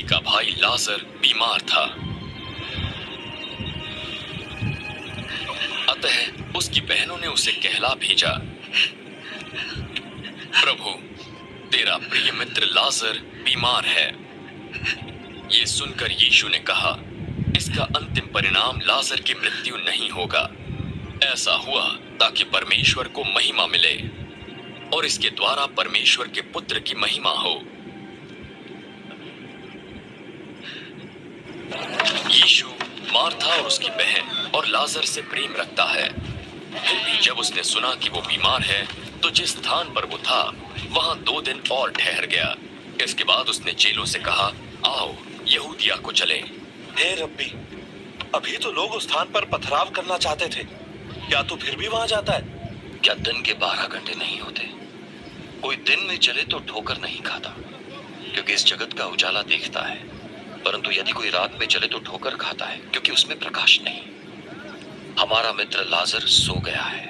का भाई लाजर बीमार था। अतः उसकी बहनों ने उसे कहला भेजा, प्रभु, तेरा प्रिय मित्र लाजर बीमार है। ये सुनकर यीशु ने कहा, इसका अंतिम परिणाम लाजर की मृत्यु नहीं होगा। ऐसा हुआ ताकि परमेश्वर को महिमा मिले और इसके द्वारा परमेश्वर के पुत्र की महिमा हो। यीशु मार्था और उसकी बहन और लाजर से प्रेम रखता है। फिर भी जब उसने सुना कि वो बीमार है, तो जिस स्थान पर वो था वहां 2 दिन और ठहर गया। इसके बाद उसने चेलों से कहा, आओ यहूदिया को चले। हे रब्बी, अभी तो लोग उस स्थान पर पथराव करना चाहते थे, क्या तू फिर भी वहां जाता है? क्या दिन के 12 घंटे नहीं होते? कोई दिन में चले तो ठोकर नहीं खाता, क्योंकि इस जगत का उजाला देखता है, परंतु यदि कोई रात में चले तो ठोकर खाता है, क्योंकि उसमें प्रकाश नहीं। हमारा मित्र लाजर सो गया है,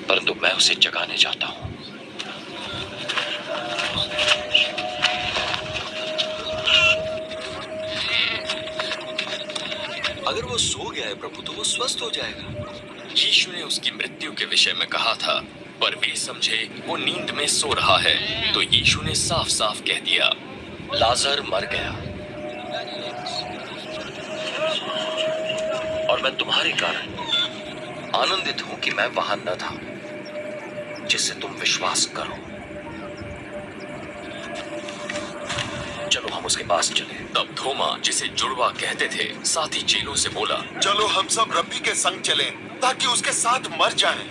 परंतु मैं उसे जगाने जाता हूं। अगर वो सो गया है प्रभु, तो वो स्वस्थ हो जाएगा। यीशु ने उसकी मृत्यु के विषय में कहा था, पर वे समझे वो नींद में सो रहा है। तो यीशु ने साफ साफ कह दिया, लाजर मर गया और मैं तुम्हारे कारण आनंदित हूं कि मैं वहां न था, जिससे तुम विश्वास करो। चलो हम उसके पास चले। तब थोमा, जिसे जुड़वा कहते थे, साथी चेलों से बोला, चलो हम सब रब्बी के संग चलें, ताकि उसके साथ मर जाएं।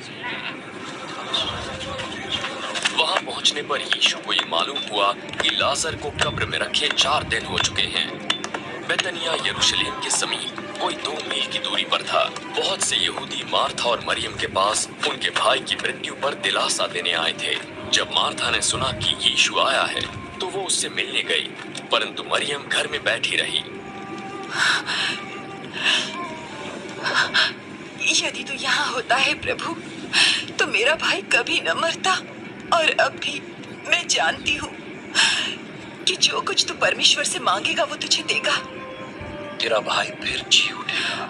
वहां पहुंचने पर यीशु को ये मालूम हुआ कि लाजर को कब्र में रखे 4 दिन हो चुके हैं। बेतनिया यरूशलेम के समीप कोई 2 मील की दूरी पर था। बहुत से यहूदी मार्था और मरियम के पास उनके भाई की मृत्यु पर दिलासा देने आए थे। जब मार्था ने सुना कि यीशु आया है, तो वो उससे मिलने गई, परंतु मरियम घर में बैठी रही। यदि तू यहाँ होता है प्रभु, तो मेरा भाई कभी न मरता। और अब भी मैं जानती हूँ कि जो कुछ तू परमेश्वर से मांगेगा वो तुझे देगा। तेरा भाई फिर जी उठेगा।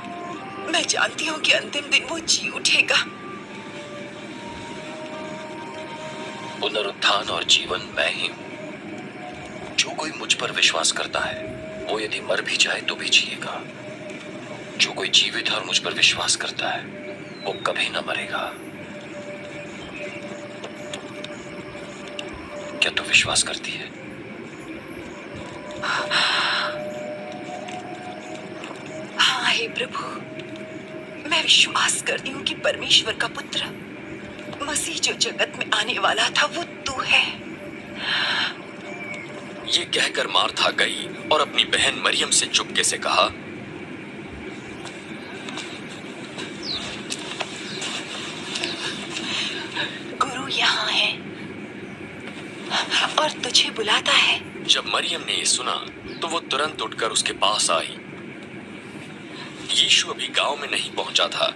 मैं जानती हूँ कि अंतिम दिन वो जी उठेगा। पुनरुत्थान और जीवन मैं ही हूँ। जो कोई मुझ पर विश्वास करता है, वो यदि मर भी जाए तो भी जिएगा। जो कोई जीवित है और मुझ पर विश्वास करता है, वो कभी न मरेगा। क्या तू विश्वास करती है? हाँ हे प्रभु, मैं विश्वास करती हूँ कि परमेश्वर का पुत्र मसीह जो जगत में आने वाला था, वो तू है। ये कहकर मार्था गई और अपनी बहन मरियम से चुपके से कहा, गुरु यहाँ है और तुझे बुलाता है। जब मरियम ने ये सुना, तो वो तुरंत उठकर उसके पास आई। यीशु अभी गांव में नहीं पहुंचा था,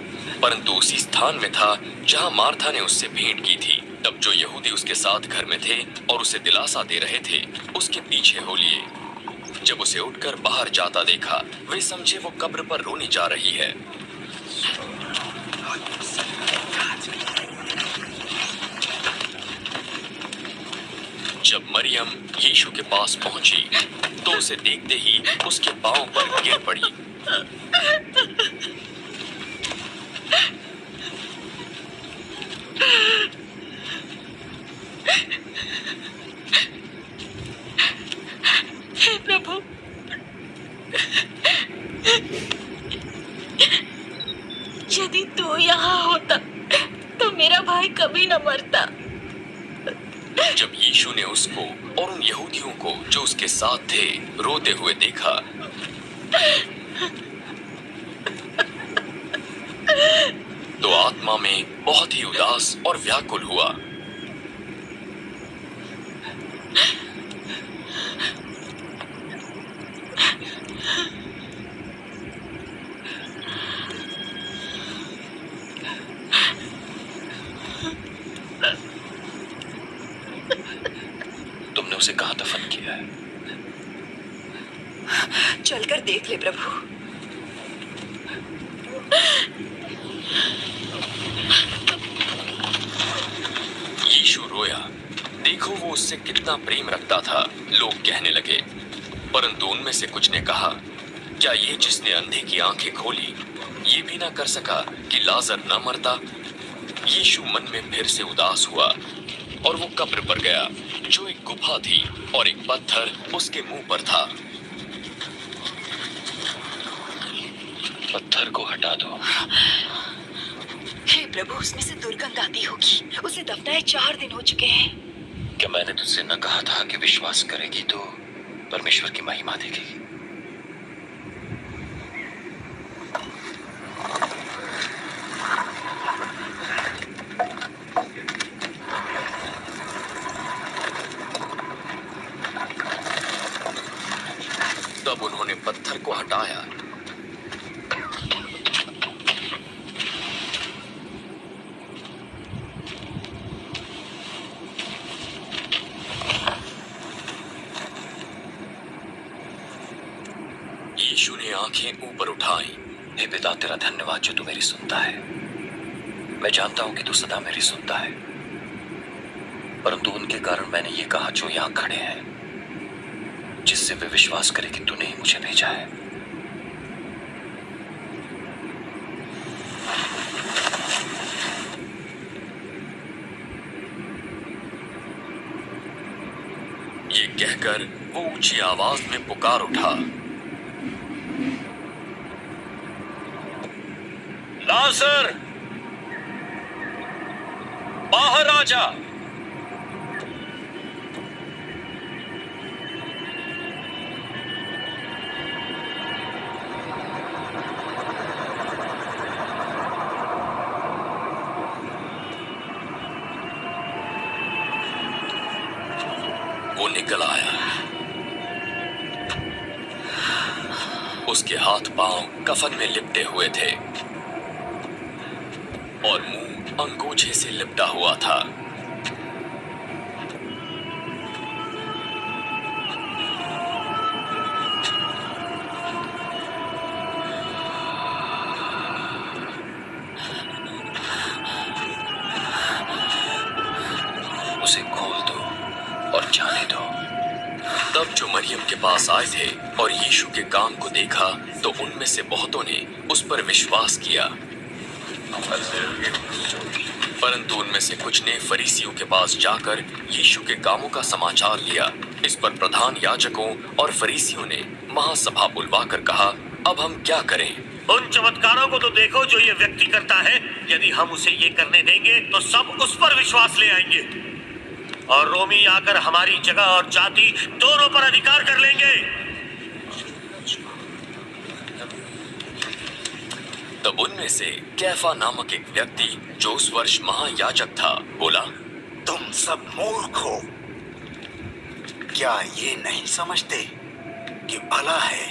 परंतु उसी स्थान में था जहां मार्था ने उससे भेंट की थी। तब जो यहूदी उसके साथ घर में थे और उसे दिलासा दे रहे थे, उसके पीछे हो लिए। जब उसे उठकर बाहर जाता देखा, वे समझे वो कब्र पर रोने जा रही है। जब मरियम यीशु के पास पहुंची, तो उसे देखते ही उसके पांव पर गिर पड़ी। हे प्रभु, यदि तू यहाँ होता तो मेरा भाई कभी न मरता। जब यीशु ने उसको और उन यहूदियों को जो उसके साथ थे रोते हुए देखा, तो आत्मा में बहुत ही उदास और व्याकुल हुआ। तुमने उसे कहाँ दफन किया है? चलकर देख ले प्रभु। यीशु रोया। देखो वो उससे कितना प्रेम रखता था, लोग कहने लगे। परंतु उनमें से कुछ ने कहा, क्या ये जिसने अंधे की आंखें खोली ये भी ना कर सका कि लाजर न मरता? यीशु मन में फिर से उदास हुआ और वो कब्र पर गया, जो एक गुफा थी और एक पत्थर उसके मुंह पर था। पत्थर को हटा दो। हे प्रभु, उसमें से दुर्गंध आती होगी। उसे दफनाए 4 दिन हो चुके हैं। क्या मैंने तुझसे न कहा था कि विश्वास करेगी तो परमेश्वर की महिमा देखेगी? तब उन्होंने पत्थर को हटाया। यीशु ने आंखें ऊपर उठाई। हे पिता, तेरा धन्यवाद जो तू मेरी सुनता है। मैं जानता हूं कि तू सदा मेरी सुनता है, परंतु उनके कारण मैंने ये कहा जो यहां खड़े हैं, जिससे वे विश्वास करें कि तूने ही मुझे भेजा है। ये कहकर वो ऊंची आवाज में पुकार उठा, लाजर, बाहर आ जा। वो निकल आया। उसके हाथ पांव कफन में लिपटे हुए थे और मुंह अंगोछे से लिपटा हुआ था। उसे खोल दो और जाने दो। तब जो मरियम के पास आए थे और यीशु के काम को देखा तो उनमें से बहुतों ने उस पर विश्वास किया, परंतु उनमें से कुछ ने फरीसियों के पास जाकर यीशु के कामों का समाचार लिया। इस पर प्रधान याजकों और फरीसियों ने महासभा बुलवाकर कहा, अब हम क्या करें? उन चमत्कारों को तो देखो जो ये व्यक्ति करता है। यदि हम उसे ये करने देंगे तो सब उस पर विश्वास ले आएंगे और रोमी आकर हमारी जगह और जाति दोनों पर अधिकार कर लेंगे। तब उनमें से कैफा नामक एक व्यक्ति जो उस वर्ष महायाजक था बोला, तुम सब मूर्ख हो। क्या ये नहीं समझते कि भला है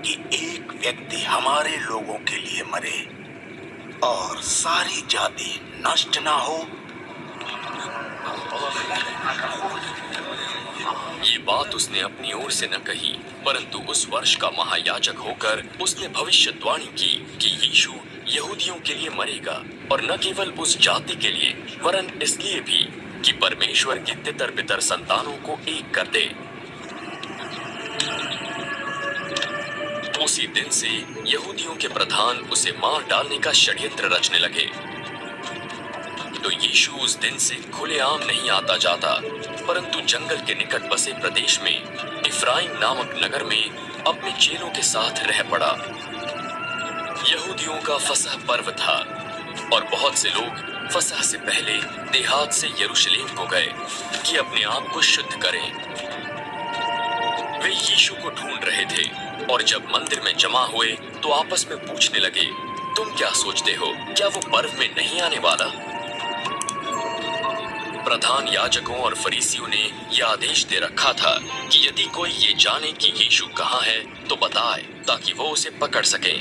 कि एक व्यक्ति हमारे लोगों के लिए मरे और सारी जाति नष्ट ना हो? ये बात उसने अपनी ओर से न कही, परंतु उस वर्ष का महायाजक होकर उसने भविष्यवाणी की कि यीशु यहूदियों के लिए मरेगा और न केवल उस जाति के लिए वरन इसलिए भी कि परमेश्वर के तितर बितर संतानों को एक कर दे। उसी दिन से यहूदियों के प्रधान उसे मार डालने का षड्यंत्र रचने लगे। तो यीशु उस दिन से खुलेआम नहीं आता जाता, परंतु जंगल के निकट बसे प्रदेश में इफ्राइम नामक नगर में अपने चेलों के साथ रह पड़ा। यहूदियों का फसह पर्व था और बहुत से लोग फसह से पहले देहात से यरूशलेम को गए कि अपने आप को शुद्ध करें। वे यीशु को ढूंढ रहे थे और जब मंदिर में जमा हुए तो आपस में पूछने लगे, तुम क्या सोचते हो, क्या वो पर्व में नहीं आने वाला? प्रधान याजकों और फरीसियों ने यह आदेश दे रखा था कि यदि कोई ये जाने कि यीशु कहाँ है तो बताए, ताकि वो उसे पकड़ सके।